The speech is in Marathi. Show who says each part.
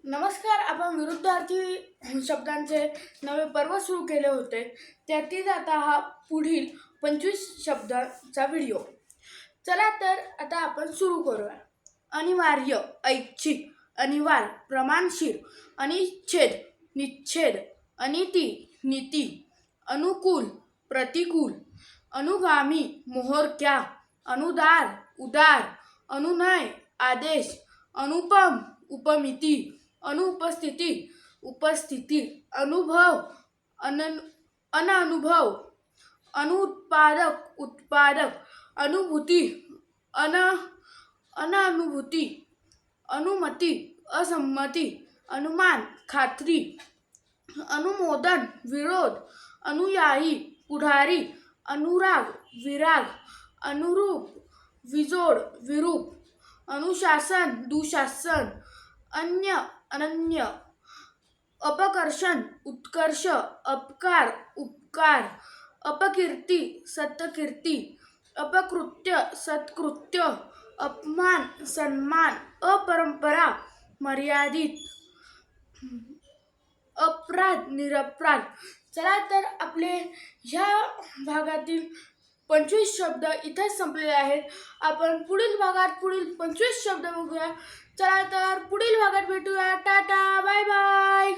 Speaker 1: नमस्कार. आपण विरुद्धार्थी शब्दांचे नवे पर्व सुरू केले होते. त्यातील आता हा पुढील 25 शब्दांचा व्हिडिओ. चला तर आता आपण सुरू करूया. अनिवार्य, ऐच्छिक, अनिवार्य, प्रमाणशीर, अनिच्छेद, निच्छेद, अनिती, नीती, अनुकूल, प्रतिकूल, अनुगामी, मोहरक्या, अनुदार, उदार, अनुनय, आदेश, अनुपम, उपमिती, अनुपस्थिती, उपस्थिती, अनुभव, अनअनुभव, अनुत्पादक, उत्पादक, अनुभूती, अनानुभूती, अनुमती, असंमती, अनुमान, खात्री, अनुमोदन, विरोध, अनुयायी, पुढारी, अनुराग, विराग, अनुरूप, विजोड, विरूप, अनुशासन, दुशासन, अन्य, अनन्य, अपकर्षण, उत्कर्ष, अपकार, उपकार, अपकीर्ती, सत्कीर्ती, अपकृत्य, सत्कृत्य, अपमान, सन्मान, अपरंपरा, मर्यादित, अपराध, निरपराध. चला तर आपले ह्या भागातील 25 शब्द इथेच संपलेले आहेत. आपण पुढील भागात पुढील 25 शब्द बघूया. चला तर पुढील भागात भेटूया. Tata, bye bye.